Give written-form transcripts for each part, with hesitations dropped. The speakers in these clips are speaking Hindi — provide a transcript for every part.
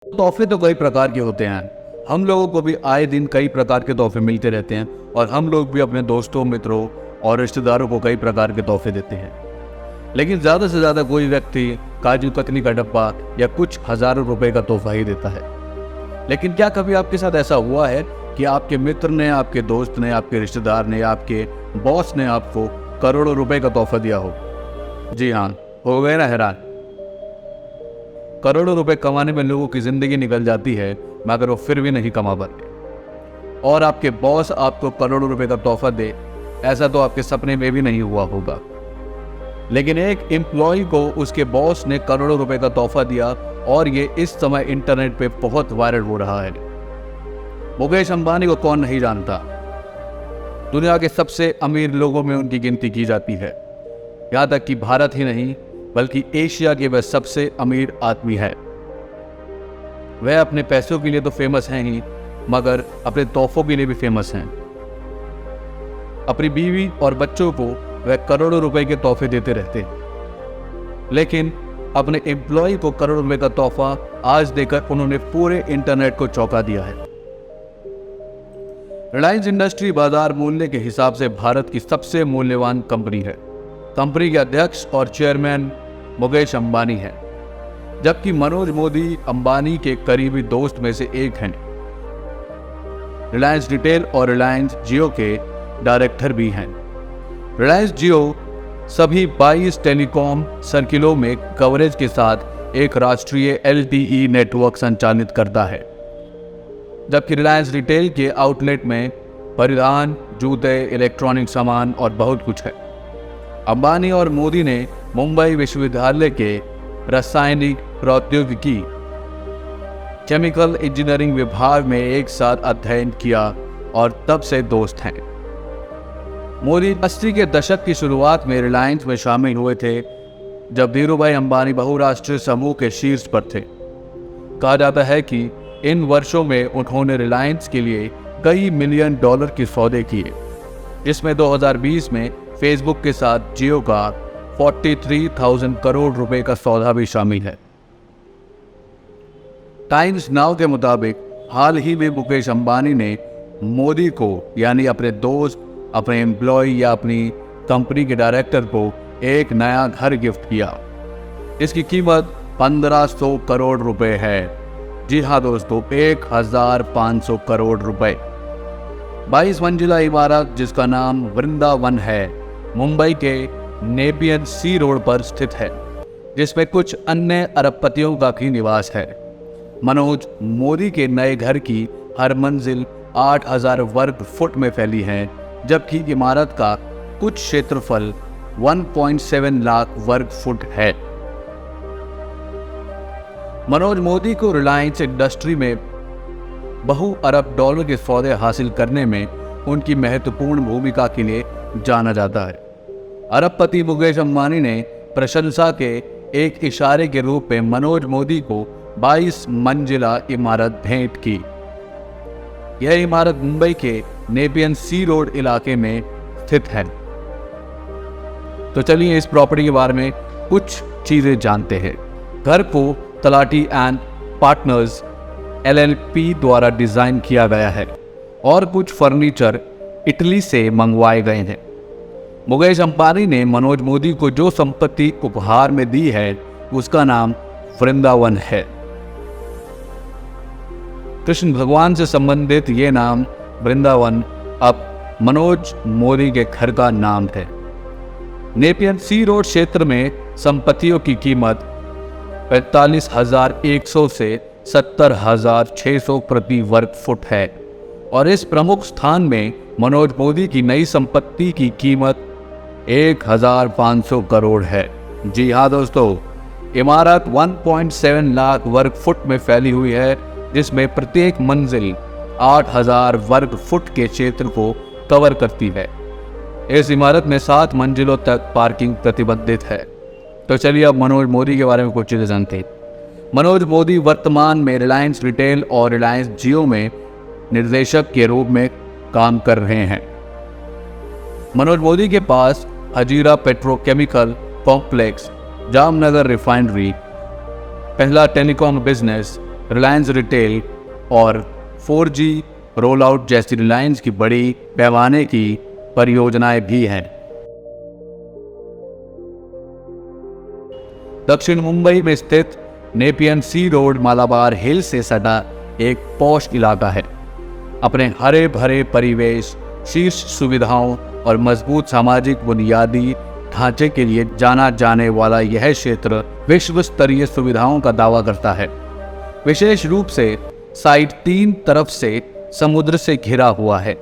तोहफे तो कई प्रकार के होते हैं। हम लोगों को भी आए दिन कई प्रकार के तोहफे मिलते रहते हैं और हम लोग भी अपने दोस्तों, मित्रों और रिश्तेदारों को कई प्रकार के तोहफे देते हैं। लेकिन ज़्यादा से ज़्यादा कोई व्यक्ति काजू कतली का डब्बा या कुछ हज़ारों रुपए का तोहफा ही देता है। लेकिन क्या कभी आपके साथ ऐसा हुआ है कि आपके मित्र ने, आपके दोस्त ने, आपके रिश्तेदार ने, आपके बॉस ने आपको करोड़ों रुपए का तोहफा दिया हो? जी हाँ, हो गए ना हैरान। करोड़ों रुपए कमाने में लोगों की ज़िंदगी निकल जाती है, मगर वो फिर भी नहीं कमा पाते। और आपके बॉस आपको करोड़ों रुपए का तोहफा दे, ऐसा तो आपके सपने में भी नहीं हुआ होगा। लेकिन एक एम्प्लॉय को उसके बॉस ने करोड़ों रुपए का तोहफा दिया और ये इस समय इंटरनेट पे बहुत वायरल हो रहा है। मुकेश अंबानी को कौन नहीं जानता? दुनिया के सबसे अमीर लोगों में उनकी गिनती की जाती है। यहाँ तक कि भारत ही नहीं बल्कि एशिया के वह सबसे अमीर आदमी है। वह अपने पैसों के लिए तो फेमस हैं ही, मगर अपने तोहफों के लिए भी फेमस हैं। अपनी बीवी और बच्चों को वह करोड़ों रुपए के तोहफे देते रहते हैं। लेकिन अपने एम्प्लॉय को करोड़ों रुपए का तोहफा आज देकर उन्होंने पूरे इंटरनेट को चौंका दिया है। रिलायंस इंडस्ट्री बाजार मूल्य के हिसाब से भारत की सबसे मूल्यवान कंपनी है। कंपनी के अध्यक्ष और चेयरमैन मुकेश अंबानी हैं, जबकि मनोज मोदी अंबानी के करीबी दोस्त में से एक हैं। रिलायंस रिटेल और रिलायंस जियो के डायरेक्टर भी हैं। रिलायंस जियो सभी 22 टेलीकॉम सर्किलों में कवरेज के साथ एक राष्ट्रीय LTE नेटवर्क संचालित करता है, जबकि रिलायंस रिटेल के आउटलेट में परिधान, जूते, इलेक्ट्रॉनिक सामान और बहुत कुछ है। अंबानी और मोदी ने मुंबई विश्वविद्यालय के रासायनिक प्रौद्योगिकी केमिकल इंजीनियरिंग विभाग में एक साथ अध्ययन किया और तब से दोस्त हैं। मोदी 80 के दशक की शुरुआत में रिलायंस में शामिल हुए थे, जब धीरूभाई अंबानी बहुराष्ट्रीय समूह के शीर्ष पर थे। कहा जाता है कि इन वर्षों में उन्होंने रिलायंस के लिए कई मिलियन डॉलर के सौदे किए, जिसमें 2020 में फेसबुक के साथ जियो का 43,000 करोड़ रुपए का सौदा भी शामिल है। टाइम्स नाउ के मुताबिक हाल ही में मुकेश अंबानी ने मोदी को, यानी अपने दोस्त, अपने एम्प्लॉय या अपनी कंपनी के डायरेक्टर को एक नया घर गिफ्ट किया। इसकी कीमत 1500 करोड़ रुपए है। जी हाँ दोस्तों, 1500 करोड़ रुपए। 22 मंजिला इमारत जिसका नाम वृंदावन है, मुंबई के नेपियन सी रोड पर स्थित है, जिसमें कुछ अन्य अरबपतियों का भी निवास है। मनोज मोदी के नए घर की हर मंजिल 8000 वर्ग फुट में फैली है, जबकि इमारत का कुछ क्षेत्रफल 1.7 लाख वर्ग फुट है। मनोज मोदी को रिलायंस इंडस्ट्री में बहु अरब डॉलर के सौदे हासिल करने में उनकी महत्वपूर्ण भूमिका के लिए जाना जाता है। अरबपति मुकेश अंबानी ने प्रशंसा के एक इशारे के रूप में मनोज मोदी को 22 मंजिला इमारत भेंट की। यह इमारत मुंबई के नेपियन सी रोड इलाके में स्थित है। तो चलिए इस प्रॉपर्टी के बारे में कुछ चीजें जानते हैं। घर को तलाटी एंड पार्टनर्स LLP द्वारा डिजाइन किया गया है और कुछ फर्नीचर इटली से मंगवाए गए हैं। मुकेश अंबानी ने मनोज मोदी को जो संपत्ति उपहार में दी है उसका नाम वृंदावन है। कृष्ण भगवान से संबंधित ये नाम वृंदावन अब मनोज मोदी के घर का नाम है। नेपियन सी रोड क्षेत्र में संपत्तियों की कीमत 45,100 से 70,600 प्रति वर्ग फुट है और इस प्रमुख स्थान में मनोज मोदी की नई संपत्ति की कीमत 1,500 करोड़ है। जी हाँ दोस्तों, इमारत 1.7 लाख वर्ग फुट में फैली हुई है, जिसमें प्रत्येक मंजिल 8,000 वर्ग फुट के क्षेत्र को कवर करती है। इस इमारत में 7 मंजिलों तक पार्किंग प्रतिबंधित है। तो चलिए अब मनोज मोदी के बारे में कुछ चीज़ें जानते हैं। मनोज मोदी वर्तमान में रिलायंस रिटेल और रिलायंस जियो में निर्देशक के रूप में काम कर रहे हैं। मनोज मोदी के पास Hazira petrochemical complex, Jamnagar refinery, पहला टेलीकॉम बिजनेस, रिलायंस रिटेल और 4G रोल आउट जैसी रिलायंस की बड़ी पैमाने की परियोजनाएं भी हैं। दक्षिण मुंबई में स्थित नेपियन सी रोड मालाबार हिल से सटा एक पॉश इलाका है। अपने हरे भरे परिवेश, शीर्ष सुविधाओं और मजबूत सामाजिक बुनियादी ढांचे के लिए जाना जाने वाला यह क्षेत्र विश्व स्तरीय सुविधाओं का दावा करता है। विशेष रूप से साइट 3 तरफ से समुद्र से घिरा हुआ है।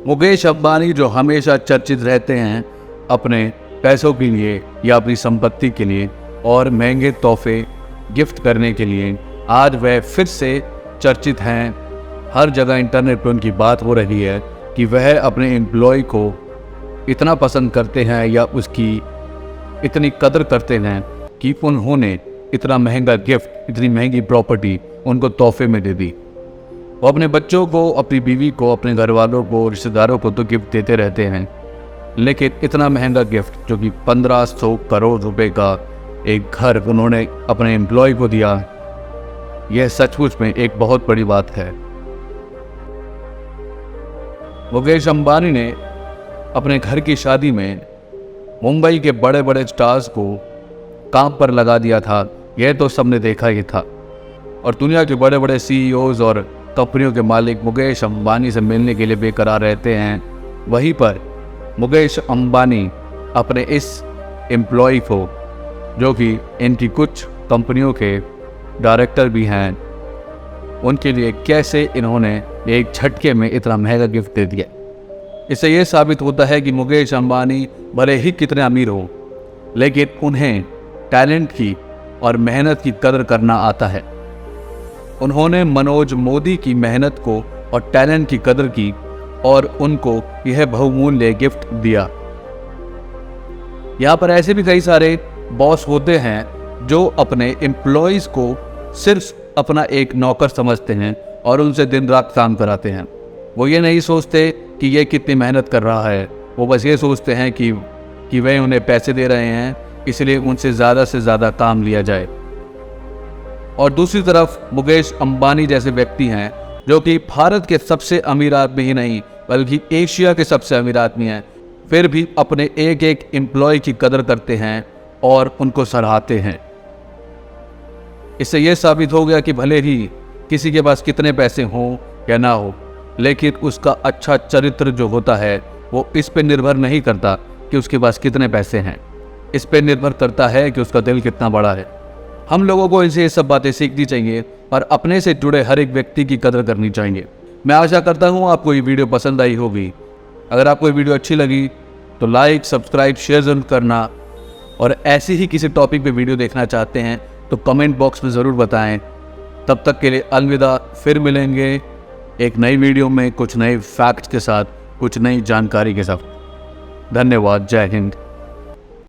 मुकेश अंबानी जो हमेशा चर्चित रहते हैं अपने पैसों के लिए या अपनी संपत्ति के लिए और महंगे तोहफे गिफ्ट करने के लिए, आज वह फिर से चर्चित हैं। हर जगह इंटरनेट पर उनकी बात हो रही है कि वह अपने एम्प्लॉय को इतना पसंद करते हैं या उसकी इतनी कदर करते हैं कि उन्होंने इतना महंगा गिफ्ट, इतनी महंगी प्रॉपर्टी उनको तोहफे में दे दी। वो अपने बच्चों को, अपनी बीवी को, अपने घर वालों को, रिश्तेदारों को तो गिफ्ट देते रहते हैं, लेकिन इतना महंगा गिफ्ट जो कि 1500 करोड़ रुपए का एक घर उन्होंने अपने एम्प्लॉय को दिया, यह सचमुच में एक बहुत बड़ी बात है। मुकेश अंबानी ने अपने घर की शादी में मुंबई के बड़े बड़े स्टार्स को काम पर लगा दिया था, यह तो सबने देखा ही था। और दुनिया के बड़े बड़े CEOs और कंपनियों के मालिक मुकेश अंबानी से मिलने के लिए बेकरार रहते हैं। वहीं पर मुकेश अंबानी अपने इस एम्प्लॉय को, जो कि इनकी कुछ कंपनियों के डायरेक्टर भी हैं, उनके लिए कैसे इन्होंने एक झटके में इतना महंगा गिफ्ट दे दिया। इससे यह साबित होता है कि मुकेश अंबानी भले ही कितने अमीर हो, लेकिन उन्हें टैलेंट की और मेहनत की कदर करना आता है। उन्होंने मनोज मोदी की मेहनत को और टैलेंट की कदर की और उनको यह बहुमूल्य गिफ्ट दिया। यहाँ पर ऐसे भी कई सारे बॉस होते हैं जो अपने एम्प्लॉयज़ को सिर्फ अपना एक नौकर समझते हैं और उनसे दिन रात काम कराते हैं। वो ये नहीं सोचते कि ये कितनी मेहनत कर रहा है, वो बस ये सोचते हैं कि वे उन्हें पैसे दे रहे हैं, इसलिए उनसे ज़्यादा से ज़्यादा काम लिया जाए। और दूसरी तरफ मुकेश अंबानी जैसे व्यक्ति हैं जो कि भारत के सबसे अमीर आदमी ही नहीं बल्कि एशिया के सबसे अमीर आदमी हैं, फिर भी अपने एक एक एम्प्लॉय की कदर करते हैं और उनको सराहते हैं। इससे यह साबित हो गया कि भले ही किसी के पास कितने पैसे हों या ना हो, लेकिन उसका अच्छा चरित्र जो होता है वो इस पे निर्भर नहीं करता कि उसके पास कितने पैसे हैं, इस पे निर्भर करता है कि उसका दिल कितना बड़ा है। हम लोगों को इनसे ये सब बातें सीखनी चाहिए और अपने से जुड़े हर एक व्यक्ति की कदर करनी चाहिए। मैं आशा करता हूँ आपको ये वीडियो पसंद आई होगी। अगर आपको ये वीडियो अच्छी लगी तो लाइक, सब्सक्राइब, शेयर ज़रूर करना, और ऐसे ही किसी टॉपिक पे वीडियो देखना चाहते हैं तो कमेंट बॉक्स में ज़रूर बताएं। तब तक के लिए अलविदा, फिर मिलेंगे एक नई वीडियो में कुछ नए फैक्ट्स के साथ, कुछ नई जानकारी के साथ। धन्यवाद। जय हिंद।